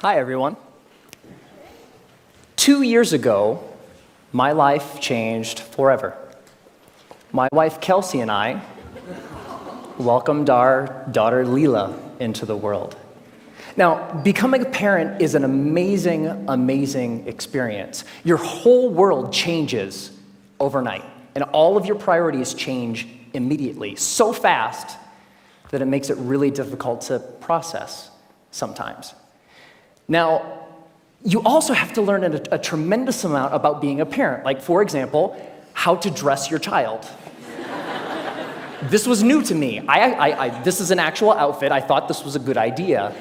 Hi, everyone. 2 years ago, my life changed forever. My wife, Kelsey, and I welcomed our daughter, Leela, into the world. Now, becoming a parent is an amazing, amazing experience. Your whole world changes overnight, and all of your priorities change immediately, so fast that it makes it really difficult to process sometimes. Now, you also have to learn a tremendous amount about being a parent. Like, for example, how to dress your child. This was new to me. This is an actual outfit. I thought this was a good idea.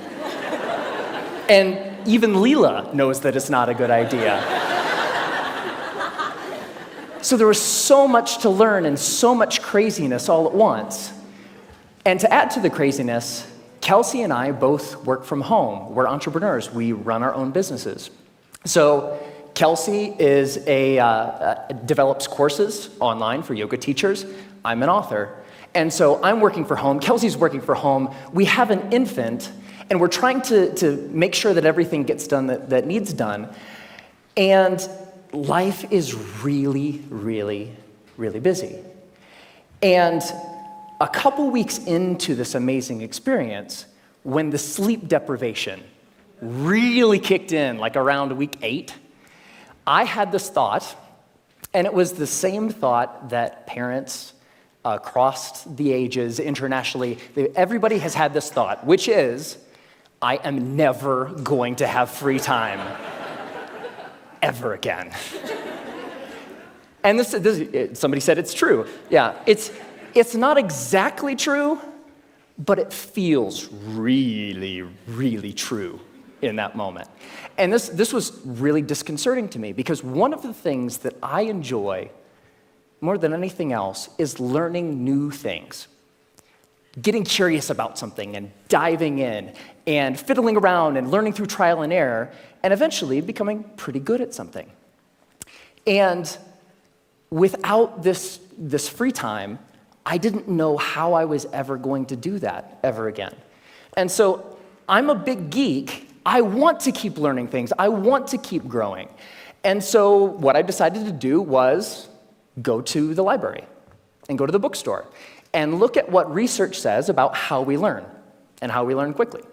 And even Leela knows that it's not a good idea. So there was so much to learn and so much craziness all at once. And to add to the craziness, Kelsey and I both work from home. We're entrepreneurs. We run our own businesses. So Kelsey develops courses online for yoga teachers. I'm an author. And so I'm working from home. Kelsey's working from home. We have an infant, and we're trying to make sure that everything gets done that needs done. And life is really, really, really busy. And a couple weeks into this amazing experience, when the sleep deprivation really kicked in, like around week 8, I had this thought, and it was the same thought that parents across the ages internationally, everybody has had this thought, which is, I am never going to have free time ever again. And somebody said it's true. Yeah, it's not exactly true, but it feels really, really true in that moment. And this was really disconcerting to me, because one of the things that I enjoy more than anything else is learning new things. Getting curious about something and diving in and fiddling around and learning through trial and error and eventually becoming pretty good at something. And without this free time, I didn't know how I was ever going to do that ever again. And so I'm a big geek. I want to keep learning things. I want to keep growing. And so what I decided to do was go to the library and go to the bookstore and look at what research says about how we learn and how we learn quickly.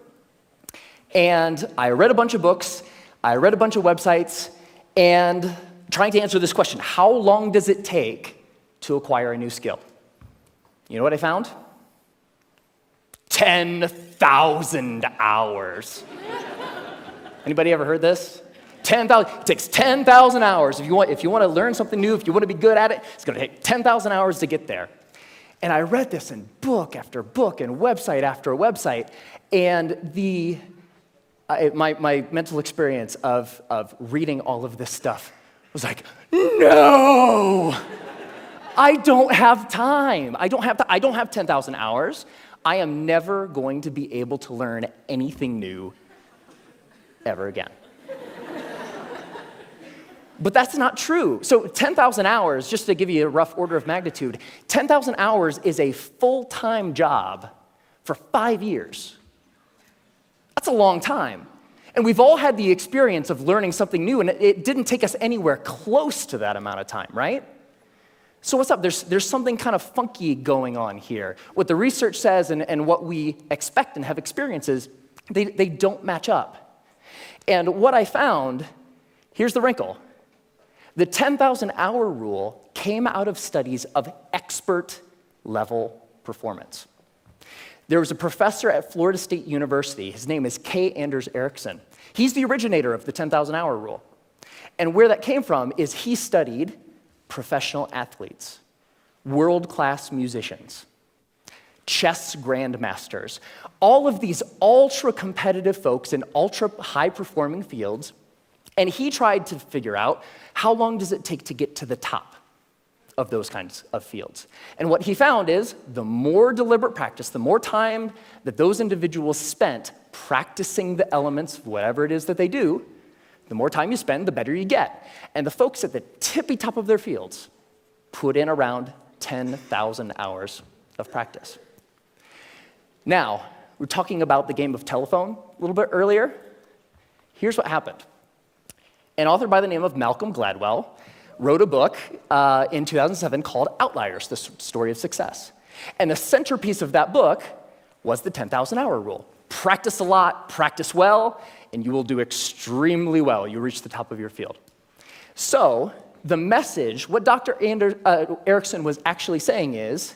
And I read a bunch of books, I read a bunch of websites, and trying to answer this question, how long does it take to acquire a new skill? You know what I found? 10,000 hours. Anybody ever heard this? 10,000. It takes 10,000 hours. If you want to learn something new, if you want to be good at it, it's going to take 10,000 hours to get there. And I read this in book after book and website after website, and my mental experience of reading all of this stuff was like, no! I don't have time. I don't have 10,000 hours. I am never going to be able to learn anything new ever again. But that's not true. So 10,000 hours, just to give you a rough order of magnitude, 10,000 hours is a full-time job for 5 years. That's a long time. And we've all had the experience of learning something new, and it didn't take us anywhere close to that amount of time, right? So what's up? There's something kind of funky going on here. What the research says and what we expect and have experiences, they don't match up. And what I found, here's the wrinkle. The 10,000 hour rule came out of studies of expert level performance. There was a professor at Florida State University. His name is K. Anders Ericsson. He's the originator of the 10,000 hour rule. And where that came from is he studied professional athletes, world-class musicians, chess grandmasters, all of these ultra-competitive folks in ultra-high-performing fields, and he tried to figure out how long does it take to get to the top of those kinds of fields. And what he found is the more deliberate practice, the more time that those individuals spent practicing the elements, whatever it is that they do, the more time you spend, the better you get. And the folks at the tippy top of their fields put in around 10,000 hours of practice. Now, we were talking about the game of telephone a little bit earlier. here's what happened. An author by the name of Malcolm Gladwell wrote a book in 2007 called Outliers, the Story of Success. And the centerpiece of that book was the 10,000-hour rule. Practice a lot, practice well, and you will do extremely well. You'll reach the top of your field. So the message, what Dr. Erickson was actually saying is,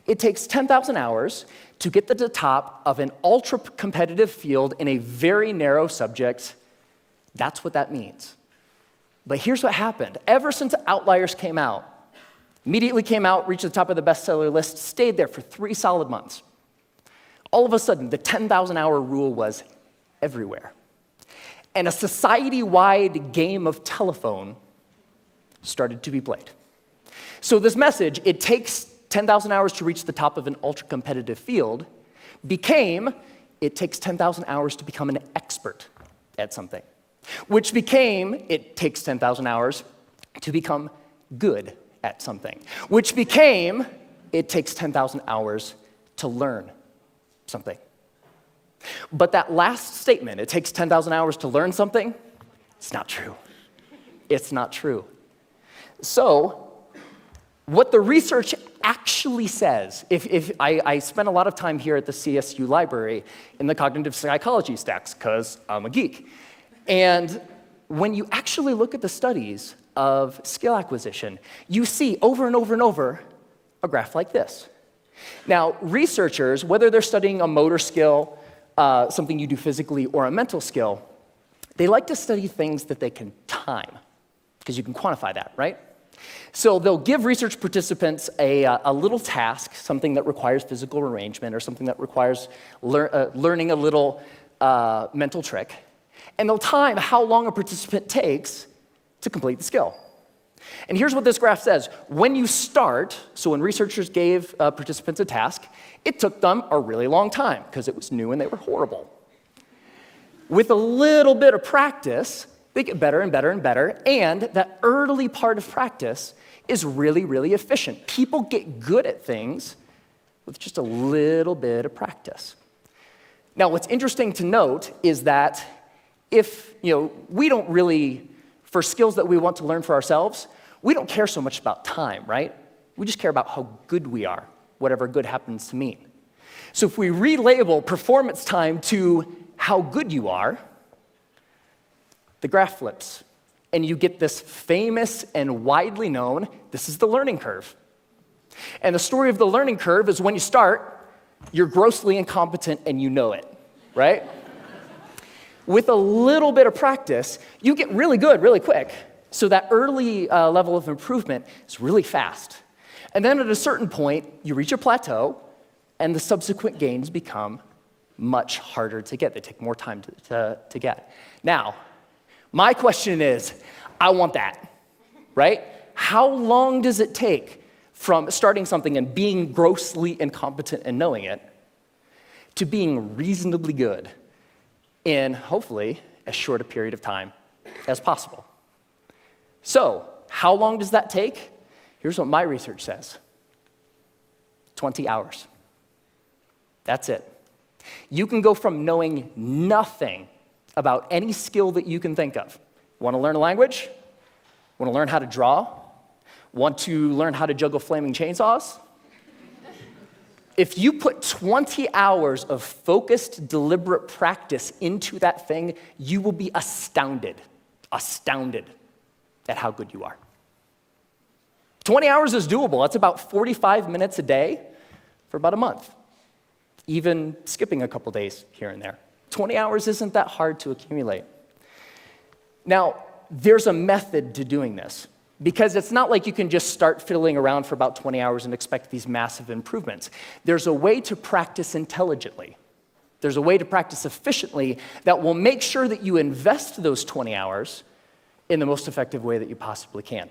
it takes 10,000 hours to get to the top of an ultra-competitive field in a very narrow subject. That's what that means. But here's what happened. Ever since Outliers came out, immediately came out, reached the top of the bestseller list, stayed there for 3 solid months. All of a sudden, the 10,000-hour rule was everywhere. And a society-wide game of telephone started to be played. So this message, it takes 10,000 hours to reach the top of an ultra-competitive field, became, it takes 10,000 hours to become an expert at something, which became, it takes 10,000 hours to become good at something, which became, it takes 10,000 hours to learn something. But that last statement, it takes 10,000 hours to learn something, it's not true. It's not true. So, what the research actually says, if I spent a lot of time here at the CSU library in the cognitive psychology stacks, because I'm a geek. And when you actually look at the studies of skill acquisition, you see over and over and over a graph like this. Now, researchers, whether they're studying a motor skill, something you do physically, or a mental skill, they like to study things that they can time, because you can quantify that, right? So they'll give research participants a little task, something that requires physical arrangement or something that requires learning a little mental trick, and they'll time how long a participant takes to complete the skill. And here's what this graph says. When you start, so when researchers gave participants a task, it took them a really long time because it was new and they were horrible. With a little bit of practice, they get better and better and better, and that early part of practice is really, really efficient. People get good at things with just a little bit of practice. Now, what's interesting to note is that if, we don't really, for skills that we want to learn for ourselves, we don't care so much about time, right? We just care about how good we are, whatever good happens to mean. So if we relabel performance time to how good you are, the graph flips, and you get this famous and widely known, this is the learning curve. And the story of the learning curve is when you start, you're grossly incompetent and you know it, right? With a little bit of practice, you get really good really quick. So that early level of improvement is really fast. And then at a certain point, you reach a plateau, and the subsequent gains become much harder to get. They take more time to get. Now, my question is, I want that, right? How long does it take from starting something and being grossly incompetent and knowing it to being reasonably good in, hopefully, as short a period of time as possible? So, how long does that take? Here's what my research says. 20 hours. That's it. You can go from knowing nothing about any skill that you can think of. Want to learn a language? Want to learn how to draw? Want to learn how to juggle flaming chainsaws? If you put 20 hours of focused, deliberate practice into that thing, you will be astounded at how good you are. 20 hours is doable. That's about 45 minutes a day for about a month, even skipping a couple days here and there. 20 hours isn't that hard to accumulate. Now, there's a method to doing this, because it's not like you can just start fiddling around for about 20 hours and expect these massive improvements. There's a way to practice intelligently. There's a way to practice efficiently that will make sure that you invest those 20 hours in the most effective way that you possibly can.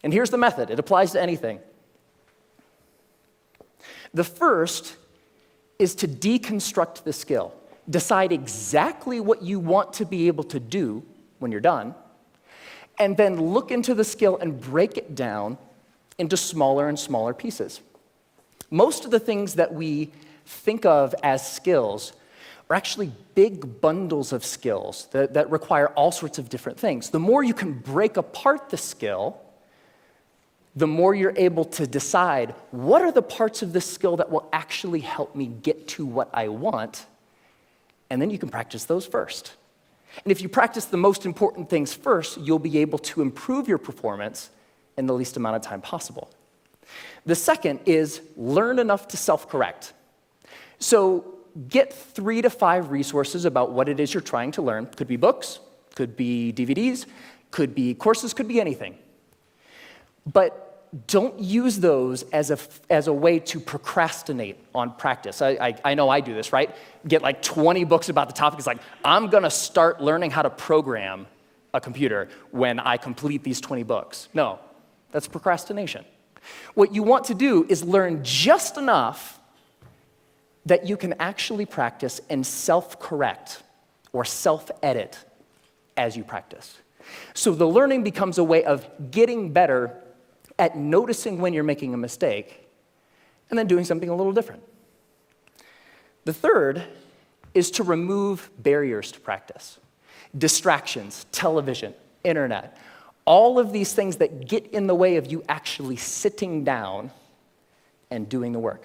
And here's the method. It applies to anything. The first is to deconstruct the skill. Decide exactly what you want to be able to do when you're done, and then look into the skill and break it down into smaller and smaller pieces. Most of the things that we think of as skills are actually big bundles of skills that require all sorts of different things. The more you can break apart the skill, the more you're able to decide what are the parts of this skill that will actually help me get to what I want, and then you can practice those first. And if you practice the most important things first, you'll be able to improve your performance in the least amount of time possible. The second is learn enough to self-correct. So get 3 to 5 resources about what it is you're trying to learn. Could be books, could be DVDs, could be courses, could be anything. But don't use those as a way to procrastinate on practice. I know I do this, right? Get like 20 books about the topic. It's like, I'm gonna start learning how to program a computer when I complete these 20 books. No, that's procrastination. What you want to do is learn just enough that you can actually practice and self-correct or self-edit as you practice. So the learning becomes a way of getting better at noticing when you're making a mistake and then doing something a little different. The third is to remove barriers to practice. Distractions, television, internet, all of these things that get in the way of you actually sitting down and doing the work.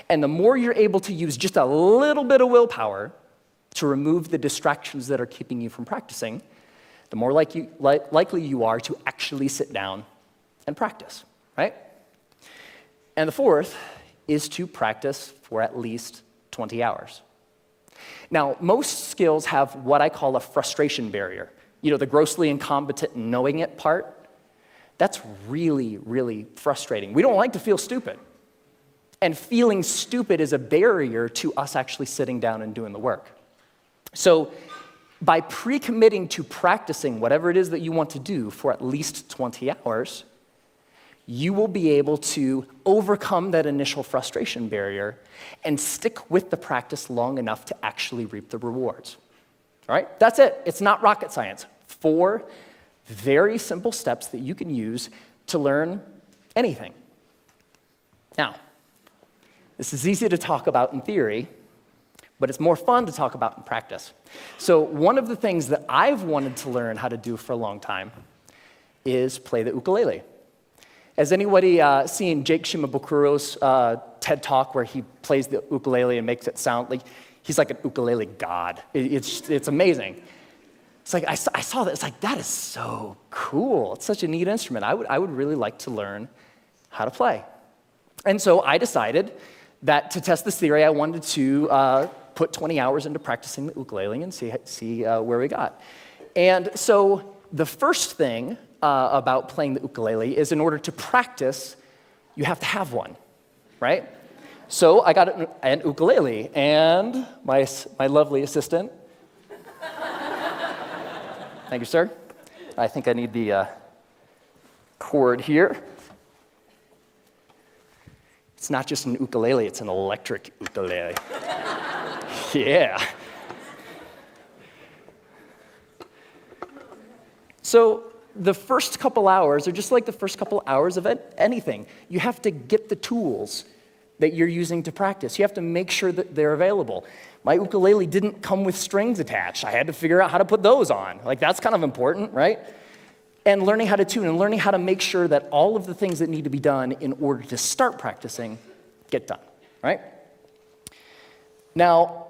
And the more you're able to use just a little bit of willpower to remove the distractions that are keeping you from practicing, the more likely you are to actually sit down and practice, right? And the fourth is to practice for at least 20 hours. Now, most skills have what I call a frustration barrier. You know, the grossly incompetent knowing it part. That's really, really frustrating. We don't like to feel stupid. And feeling stupid is a barrier to us actually sitting down and doing the work. So by pre-committing to practicing whatever it is that you want to do for at least 20 hours, you will be able to overcome that initial frustration barrier and stick with the practice long enough to actually reap the rewards. All right? That's it. It's not rocket science. 4 very simple steps that you can use to learn anything. Now, this is easy to talk about in theory, but it's more fun to talk about in practice. So one of the things that I've wanted to learn how to do for a long time is play the ukulele. Has anybody seen Jake Shimabukuro's TED Talk where he plays the ukulele and makes it sound like he's like an ukulele god? It's amazing. It's like, I saw that, it's like, that is so cool. It's such a neat instrument. I would really like to learn how to play. And so I decided that to test this theory, I wanted to put 20 hours into practicing the ukulele and see where we got. And so the first thing about playing the ukulele is in order to practice, you have to have one, right? So I got an ukulele, and my lovely assistant, thank you, sir. I think I need the cord here. It's not just an ukulele, it's an electric ukulele. Yeah. So the first couple hours are just like the first couple hours of anything. You have to get the tools that you're using to practice. You have to make sure that they're available. My ukulele didn't come with strings attached. I had to figure out how to put those on. Like, that's kind of important, right? And learning how to tune and learning how to make sure that all of the things that need to be done in order to start practicing get done, right? Now,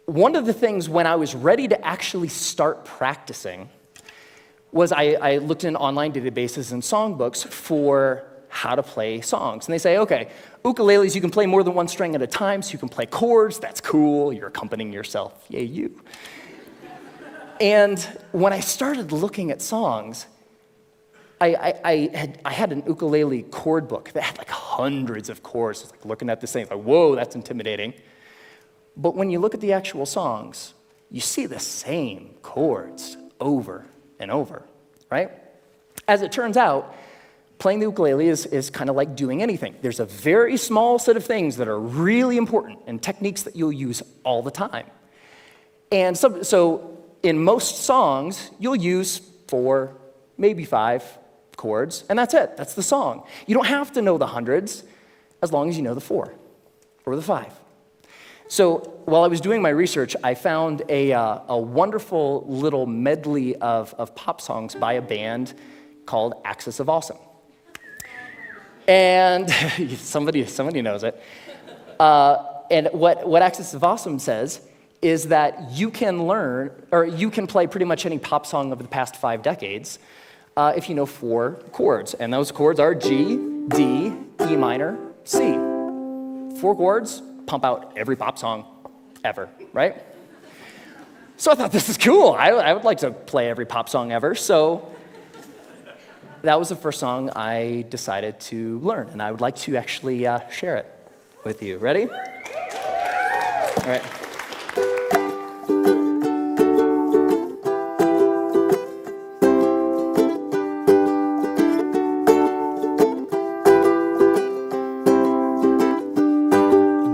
one of the things when I was ready to actually start practicing was I looked in online databases and songbooks for how to play songs. And they say, okay, ukuleles, you can play more than one string at a time, so you can play chords. That's cool. You're accompanying yourself. Yay, you. And when I started looking at songs, I had an ukulele chord book that had like hundreds of chords. It's like looking at this thing, like, whoa, that's intimidating. But when you look at the actual songs, you see the same chords over and over, right? As it turns out, playing the ukulele is kind of like doing anything. There's a very small set of things that are really important and techniques that you'll use all the time. And so in most songs, you'll use 4, maybe 5 chords, and that's it. That's the song. You don't have to know the hundreds as long as you know the 4 or the 5. So while I was doing my research, I found a wonderful little medley of pop songs by a band called Axis of Awesome. And somebody knows it. And what Axis of Awesome says is that you can learn, or you can play pretty much any pop song of the past 5 decades if you know 4 chords. And those chords are G, D, E minor, C. 4 chords, pump out every pop song ever, right? So I thought, this is cool. I would like to play every pop song ever. So that was the first song I decided to learn, and I would like to actually share it with you. Ready? All right.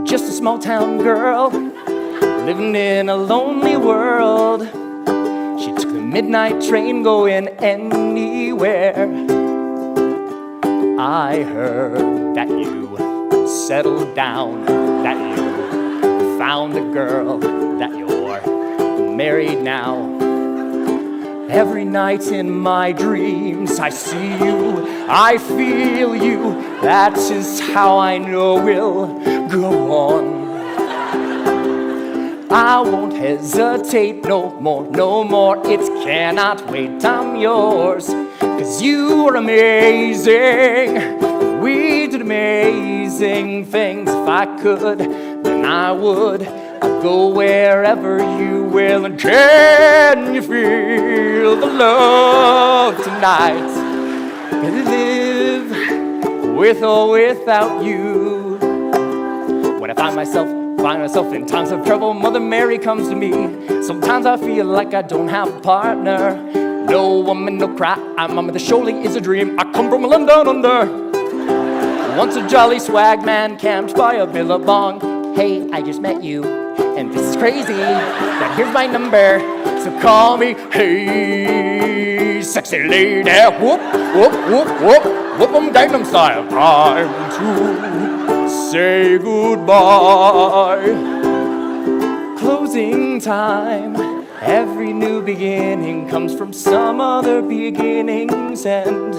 Just a small town girl living in a lonely world. She took the midnight train going anywhere. I heard that you settled down, that you found a girl, that you're married now. Every night in my dreams I see you, I feel you. That is how I know we'll go on. I won't hesitate no more, no more. It cannot wait, I'm yours. 'Cause you are amazing. We did amazing things. If I could, then I would. I'd go wherever you will. And can you feel the love tonight? Can you live with or without you? When I find myself in times of trouble, Mother Mary comes to me. Sometimes I feel like I don't have a partner. No woman, no cry, I'm on the shoulder is a dream. I come from London under. Once a jolly swag man camped by a billabong. Hey, I just met you, and this is crazy. Now here's my number, so call me. Hey, sexy lady, whoop, whoop, whoop, whoop, whoop 'em Gangnam style. Time to say goodbye. Closing time. Every new beginning comes from some other beginning's end.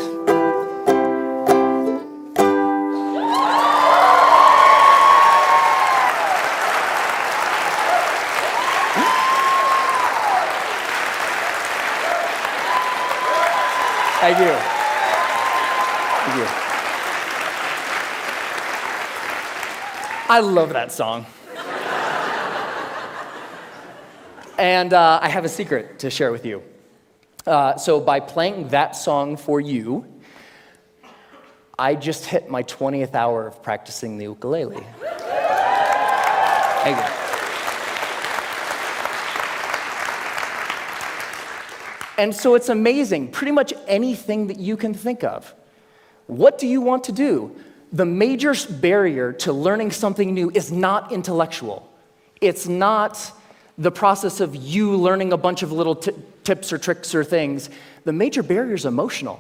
Thank you. Thank you. I love that song. And I have a secret to share with you. So by playing that song for you, I just hit my 20th hour of practicing the ukulele. Thank you. And so it's amazing, pretty much anything that you can think of. What do you want to do? The major barrier to learning something new is not intellectual. It's not the process of you learning a bunch of little tips or tricks or things. The major barrier is emotional.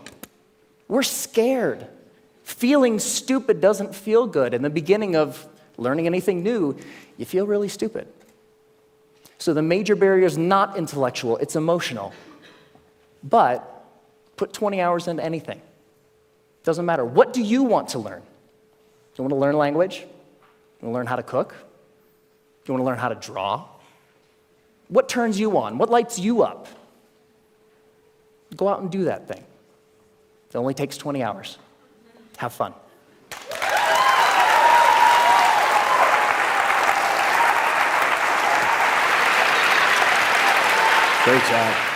We're scared. Feeling stupid doesn't feel good. In the beginning of learning anything new, you feel really stupid. So the major barrier is not intellectual, it's emotional. But put 20 hours into anything. Doesn't matter. What do you want to learn? Do you want to learn language? Do you want to learn how to cook? Do you want to learn how to draw? What turns you on? What lights you up? Go out and do that thing. It only takes 20 hours. Have fun. Great job.